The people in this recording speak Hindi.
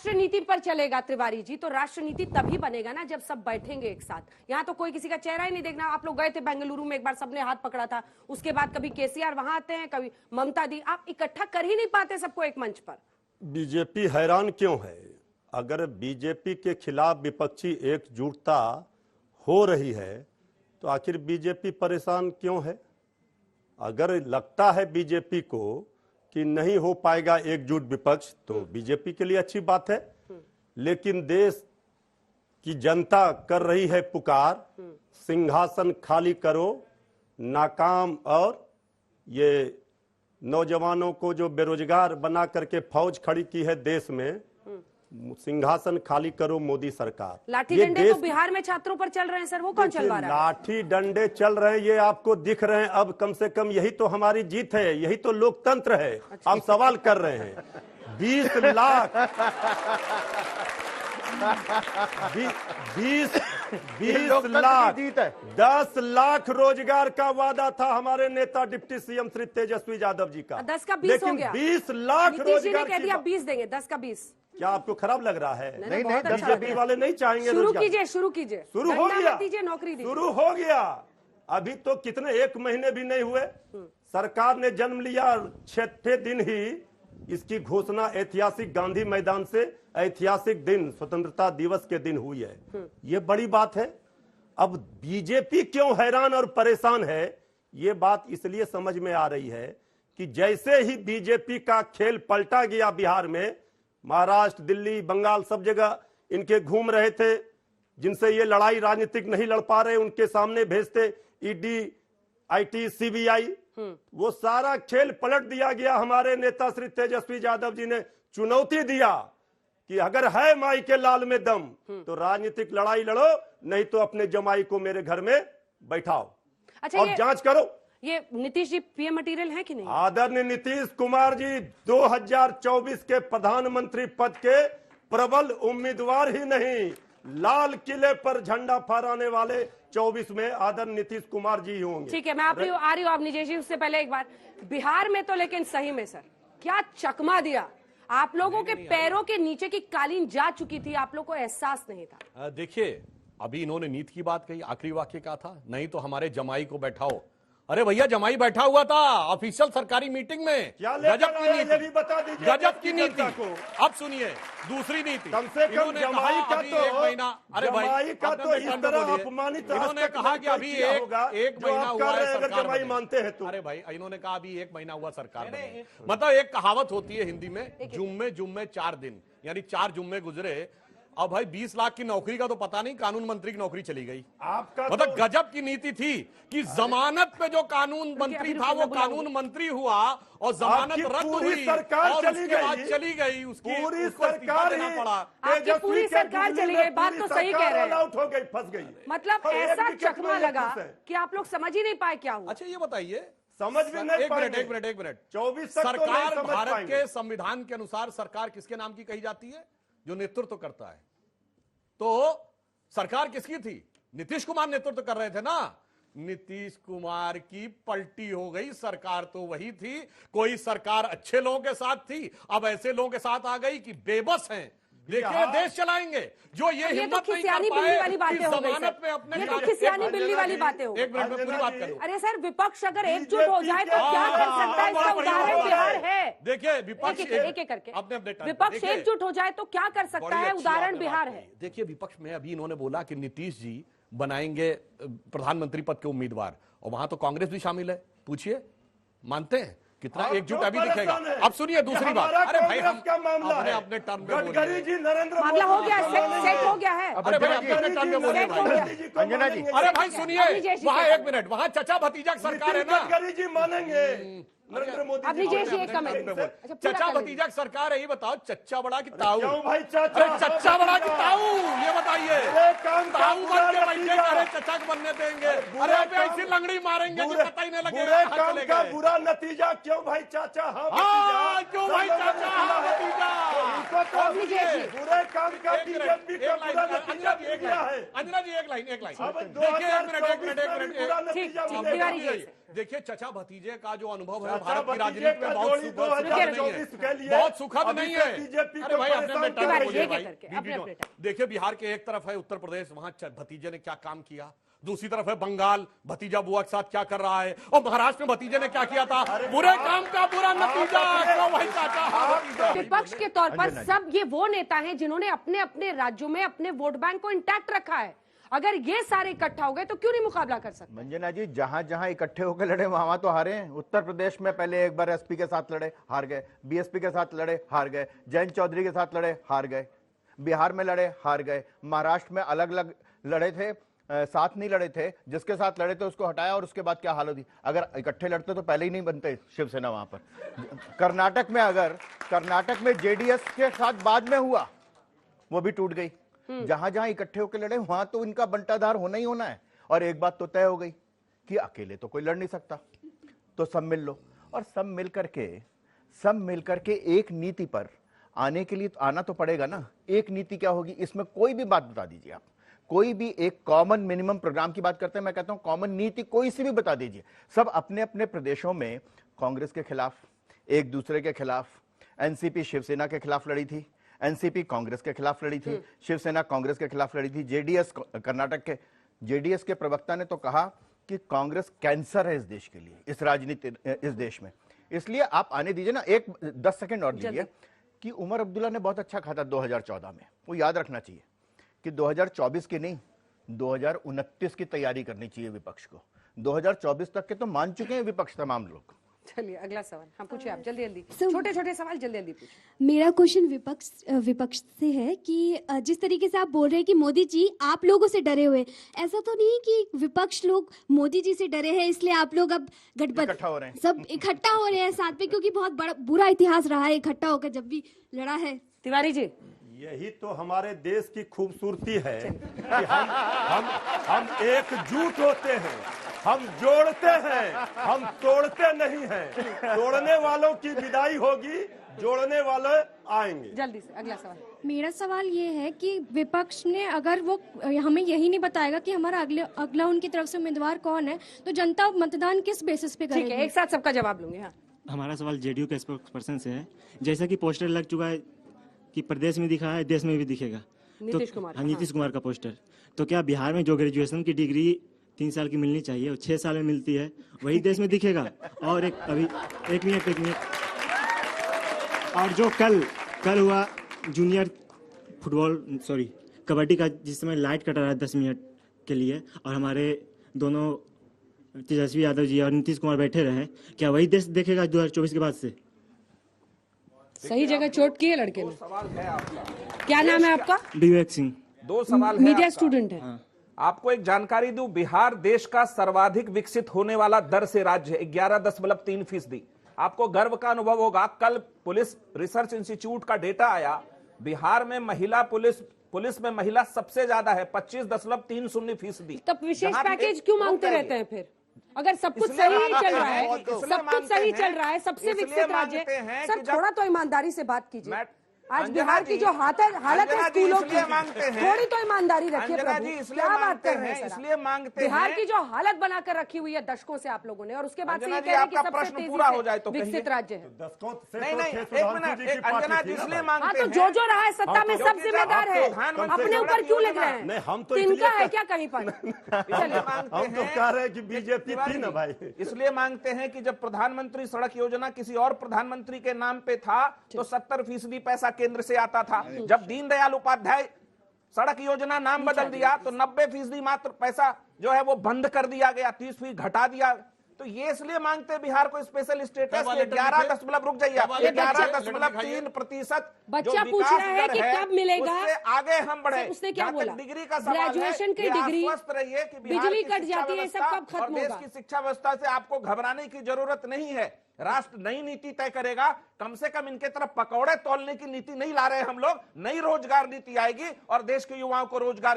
राष्ट्र नीति पर चलेगा तिवारी जी, तो राष्ट्र नीति तभी बनेगा ना जब सब बैठेंगे एक साथ। यहाँ तो कोई किसी का चेहरा ही नहीं देखना। आप लोग गए थे बेंगलुरु में, एक बार सबने हाथ पकड़ा था, उसके बाद कभी केसीआर वहां आते हैं, कभी ममता दी, आप इकट्ठा कर ही नहीं पाते सबको एक मंच पर। बीजेपी हैरान क्यों है? अगर बीजेपी के खिलाफ विपक्षी एकजुटता हो रही है तो आखिर बीजेपी परेशान क्यों है? अगर लगता है बीजेपी को कि नहीं हो पाएगा एकजुट विपक्ष, तो बीजेपी के लिए अच्छी बात है। लेकिन देश की जनता कर रही है पुकार, सिंहासन खाली करो, नाकाम और ये नौजवानों को जो बेरोजगार बना करके फौज खड़ी की है देश में, सिंहासन खाली करो मोदी सरकार। लाठी डंडे तो बिहार में छात्रों पर चल रहे हैं सर, वो कौन चलवा रहा है? लाठी डंडे चल रहे हैं, ये आपको दिख रहे हैं। अब कम से कम यही तो हमारी जीत है, यही तो लोकतंत्र है। अच्छा। आप सवाल कर रहे हैं 20 लाख 20 लाख 10 लाख रोजगार का वादा था हमारे नेता डिप्टी सीएम श्री तेजस्वी यादव जी का। 10 का 20 हो गया। 20 लाख नीतीश जी ने रोजगार कह दिया 20 देंगे, 10 का 20। क्या आपको खराब लग रहा है? नहीं, बीजेपी वाले नहीं चाहेंगे। शुरू कीजिए, शुरू हो गया, दीजिए, नौकरी दीजिए। शुरू हो गया। अभी तो कितने 1 महीने भी नहीं हुए, सरकार ने जन्म लिया, 6ठे दिन ही इसकी घोषणा ऐतिहासिक गांधी मैदान से ऐतिहासिक दिन स्वतंत्रता दिवस के दिन हुई है। ये बड़ी बात है। अब बीजेपी क्यों हैरान और परेशान है, ये बात इसलिए समझ में आ रही है कि जैसे ही बीजेपी का खेल पलटा गया बिहार में, महाराष्ट्र, दिल्ली, बंगाल, सब जगह इनके घूम रहे थे, जिनसे ये लड़ाई राजनीतिक नहीं लड़ पा रहे, उनके सामने भेजते ईडी, आईटी, सीबीआई, वो सारा खेल पलट दिया गया। हमारे नेता श्री तेजस्वी यादव जी ने चुनौती दिया कि अगर है माई के लाल में दम तो राजनीतिक लड़ाई लड़ो, नहीं तो अपने जमाई को मेरे घर में बैठाओ। अच्छा, और जांच करो। ये नीतीश जी पीएम मटेरियल है कि नहीं? आदरणीय नीतीश कुमार जी 2024 के प्रधानमंत्री पद के प्रबल उम्मीदवार ही नहीं, लाल किले पर झंडा फहराने वाले 24 में आदरणीय नीतीश कुमार जी होंगे। ठीक है, मैं आ रही हूँ आप निजेश जी। उससे पहले एक बार बिहार में तो लेकिन सही में सर क्या चकमा दिया, आप लोगों के पैरों के नीचे की कालीन जा चुकी थी, आप लोगों को एहसास नहीं था। देखिए, अभी इन्होंने नीति की बात कही, आखिरी वाक्य कहा था, नहीं तो हमारे जमाई को बैठाओ। अरे भैया, जमाई बैठा हुआ था ऑफिशियल सरकारी मीटिंग में। गजब की नीति, बता दीजिए गजब की नीति। अब सुनिए दूसरी नीति। कम से कम जमाई का तो एक महीना, अरे भाई का तो इस तरह अपमानित इन्होंने कहा कि अभी एक महीना हुआ है सरकार जमाई मानते हैं तो। अरे भाई, इन्होंने कहा अभी 1 महीना हुआ सरकार बने। मतलब एक कहावत होती है हिंदी में, जुम्मे 4 दिन, यानी 4 जुम्मे गुजरे। अब भाई 20 लाख की नौकरी का तो पता नहीं, कानून मंत्री की नौकरी चली गई। आपका मतलब गजब की नीति थी कि जमानत पे जो कानून मंत्री था वो कानून मंत्री हुआ और जमानत रद्द हुई सरकार और चली उसके बाद गई। चली गई, उसकी पूरी सरकार देना पड़ा। आपकी पूरी सरकार चली गई, बात तो सही कह रहे हैं। आउट हो गई, फंस गई। मतलब ऐसा चकमा लगा कि आप लोग समझ ही नहीं पाए क्या हुआ। अच्छा, ये बताइए, समझ में नहीं एक मिनट 24 सरकार भारत के संविधान के अनुसार सरकार किसके नाम की कही जाती है? जो नेतृत्व करता है। तो सरकार किसकी थी? नीतीश कुमार नेतृत्व कर रहे थे ना। नीतीश कुमार की पलटी हो गई, सरकार तो वही थी। कोई सरकार अच्छे लोगों के साथ थी, अब ऐसे लोगों के साथ आ गई कि बेबस हैं। देखिए, देश चलाएंगे जो ये हिम्मत नहीं कर पाए कि जमानत में अपने। ये तो खिसियानी बिल्ली वाली बातें हो। एक मिनट में पूरी बात करूं। अरे सर, विपक्ष अगर एकजुट हो जाए तो क्या कर सकता है? इसका उदाहरण बिहार है। देखिए, विपक्ष एक करके अपने विपक्ष एकजुट हो जाए तो क्या कर सकता है? उदाहरण बिहार है। देखिए, विपक्ष में अभी इन्होंने बोला कि नीतीश जी बनाएंगे प्रधानमंत्री पद के उम्मीदवार, और वहां तो कांग्रेस भी शामिल है। पूछिए, मानते हैं? कितना एकजुट अभी दिखेगा। अब सुनिए दूसरी बात। अरे भाई, हम अपने टर्म में गडकरी जी, नरेंद्र मामला हो गया, सेट हो गया है। अरे भाई, अपने टर्म में बोलिए भाई। अंजना जी, अरे भाई सुनिए, वहाँ 1 मिनट, वहाँ चचा भतीजा की सरकार है ना। गडकरी जी मानेंगे नरेंद्र मोदी अब निजेश जी एक कमेंट। चचा भतीजा की सरकार है, ये बताओ चच्चा बड़ा कि ताऊ? क्यों भाई चाचा? अरे चच्चा बड़ा कि ताऊ, ये बताइए। ताऊ बन के बैठे, अरे चचा को बनने देंगे? अरे अभी ऐसी लंगड़ी मारेंगे कि पता ही नहीं लगेगा। बुरे काम का बुरा नतीजा क्यों भाई चाचा? हाँ, क्यों भाई चाचा? हाँ भतीजा। बुरे काम का बीजेपी का बुरा नतीजा अंजना जी एक लाइन। अब देखिए, 2024 में बुरा नतीजा तिवारी जी देखिए चचा भतीजे का जो अनुभव है चाचा भारत की भतीजे राजनीति में का बहुत जोड़ी सुखद नहीं 2024 के है, लिए बहुत सुखद अभी नहीं तक है। बीजेपी अरे को भाई अपने अपने परेशान टर्न कर बोलिए रही है। भाई। करके, अपने अपने टर्न। देखिए बिहार के एक तरफ है उत्तर प्रदेश, वहां भतीजे ने क्या काम किया, दूसरी तरफ है बंगाल, भतीजा बुआ के साथ क्या कर रहा है, और महाराष्ट्र में भतीजे ने क्या किया था, बुरे काम का बुरा नतीजा। क्यों भाई चाचा, भतीजा। विपक्ष के तौर पर सब ये वो नेता हैं जिन्होंने अपने अपने राज्यों में अपने वोट बैंक को इंटैक्ट रखा है। अगर ये सारे इकट्ठा हो गए तो क्यों नहीं मुकाबला कर सकते? मंजना जी, जहां जहां इकट्ठे होकर लड़े वहां तो हारे हैं। उत्तर प्रदेश में पहले एक बार एसपी के साथ लड़े, हार गए। बीएसपी के साथ लड़े, हार गए। जयंत चौधरी के साथ लड़े, हार गए। बिहार में लड़े, हार गए। महाराष्ट्र में अलग अलग लड़े थे, साथ नहीं लड़े थे। जिसके साथ लड़े थे उसको हटाया और उसके बाद क्या हालत हुई। अगर इकट्ठे लड़ते तो पहले ही नहीं बनते शिवसेना वहां पर। कर्नाटक में जेडीएस के साथ बाद में हुआ, वो भी टूट गई। जहां जहां इकट्ठे होकर लड़े वहां तो इनका बंटाधार होना ही होना है। और एक बात तो तय हो गई कि अकेले तो कोई लड़ नहीं सकता, तो सब मिल लो। और सब मिल करके एक नीति पर आने के लिए आना तो पड़ेगा ना। एक नीति क्या होगी, इसमें कोई भी बात बता दीजिए आप। कोई भी एक कॉमन मिनिमम प्रोग्राम की बात करते हैं, मैं कहता हूं कॉमन नीति कोई सी भी बता दीजिए। सब अपने अपने प्रदेशों में कांग्रेस के खिलाफ, एक दूसरे के खिलाफ, एनसीपी शिवसेना के खिलाफ लड़ी थी, एनसीपी कांग्रेस के खिलाफ लड़ी थी, शिवसेना कांग्रेस के खिलाफ लड़ी थी। जेडीएस, कर्नाटक के जेडीएस के प्रवक्ता ने तो कहा कि कांग्रेस कैंसर है इस देश के लिए, इस राजनीति, इस देश में। इसलिए आप आने दीजिए ना। 10 सेकंड और दीजिए कि उमर अब्दुल्ला ने बहुत अच्छा कहा था 2014 में। वो याद रखना चाहिए कि 2024 की नहीं, 2029 की तैयारी करनी चाहिए विपक्ष को। 2024 तक के तो मान चुके हैं विपक्ष तमाम लोग। चलिए अगला सवाल हम पूछिए आप, जल्दी जल्दी So- छोटे छोटे सवाल जल्दी जल्दी पूछिए। मेरा क्वेश्चन विपक्ष से है कि जिस तरीके से आप बोल रहे हैं कि मोदी जी आप लोगों से डरे हुए, ऐसा तो नहीं कि विपक्ष लोग मोदी जी से डरे हैं इसलिए आप लोग अब इकट्ठा हो रहे हैं। सब इकट्ठा हो रहे हैं साथ में, क्योंकि बहुत बड़ा बुरा इतिहास रहा है इकट्ठा होकर जब भी लड़ा है। तिवारी जी, यही तो हमारे देश की खूबसूरती है कि हम एकजुट होते हैं, हम जोड़ते हैं, हम तोड़ते नहीं हैं। तोड़ने वालों की विदाई होगी, जोड़ने वाले आएंगे। जल्दी से अगला सवाल। मेरा सवाल ये है कि विपक्ष ने अगर वो हमें यही नहीं बताएगा कि हमारा अगला उनकी तरफ से उम्मीदवार कौन है, तो जनता मतदान किस बेसिस पे ठीक है, करेगी? एक साथ सबका जवाब लूंगी। हाँ, हमारा सवाल जेडीयू के स्पोक्स पर्सन से है। जैसा कि पोस्टर लग चुका है कि प्रदेश में दिखा है, देश में भी दिखेगा। नीतीश कुमार का, हाँ, नीतीश कुमार का पोस्टर। तो क्या बिहार में जो ग्रेजुएशन की डिग्री 3 साल की मिलनी चाहिए और 6 साल में मिलती है, वही देश में दिखेगा? और एक मिनट और जो कल हुआ जूनियर कबड्डी का, जिस समय लाइट कटा रहा है 10 मिनट के लिए, और हमारे दोनों तेजस्वी यादव जी और नीतीश कुमार बैठे रहे, क्या वही देश देखेगा 2024 के बाद से? सही जगह चोट की है लड़के ने। क्या नाम है आपका? विवेक सिंह। 2 सवाल है मीडिया आपका। स्टूडेंट है। आपको एक जानकारी दूं, बिहार देश का सर्वाधिक विकसित होने वाला दर से राज्य है, 11.3%। आपको गर्व का अनुभव होगा। कल पुलिस रिसर्च इंस्टीट्यूट का डेटा आया, बिहार में महिला पुलिस में महिला सबसे ज्यादा है, 25.30%। तब विशेष पैकेज क्यों मांगते रहते हैं फिर? अगर सब कुछ सही ही चल रहा है, सब कुछ सही चल रहा है, सबसे विकसित राज्य है, सर थोड़ा तो ईमानदारी से बात कीजिए। आज बिहार की जो हालत है स्कूलों की, थोड़ी तो ईमानदारी रखिए प्रभु। क्या बात कर रहे हैं? इसलिए मांगते हैं, बिहार की जो हालत बनाकर रखी हुई है दशकों से आप लोगों ने, और उसके बाद से ये अंजना जी, कह रहे हैं कि आपका सबसे प्रश्न तेजी पूरा हो जाए से तो विकसित कहिए। राज्य है। दशकों से नहीं तो नहीं, थे एक सुधांशु मिनट, जी की अंजना पार्टी जी थी ना इसलिए भाई। हाँ, मांगते तो हैं, जो रहा है सत्ता में सब जिम्मेदार है, अपने ऊपर क्यों लिख रहे नहीं, हैं? हम तो तिनका इसलिए- है क्या कहीं पर? चलिए, हम तो कह रहे हैं कि बीजेपी थी ना भाई। इसलिए मांगते हैं कि जब प्रधानमंत्री सड़क योजना किसी और प्रधानमंत्री के नाम पे था तो 70% पैसा केंद्र से आता था। जब दीनदयाल उपाध्याय सड़क योजना नाम बदल दिया तो 90% मात्र पैसा जो है वो बंद कर दिया गया, 30% घटा दिया। तो ये इसलिए मांगते हैं बिहार को स्पेशल स्टेटस। 11 रुक जाइए, 11.3% बच्चा पूछ रहा है कि कब मिलेगा, उससे आगे हम बढ़े। उसने क्या बोला? डिग्री का सवाल है, ग्रेजुएशन की कि आप डिग्री, स्वस्थ रहिए कि बिहार बिजली की कट शिक्षा जाती है, ये सब व्यवस्था कब खत्म और देश होगा? की शिक्षा व्यवस्था से आपको घबराने की जरूरत नहीं है। राष्ट्र नई नीति तय करेगा। कम से कम इनके तरफ पकौड़े तोलने की नीति नहीं ला रहे हम लोग। नई रोजगार नीति आएगी और देश के युवाओं को रोजगार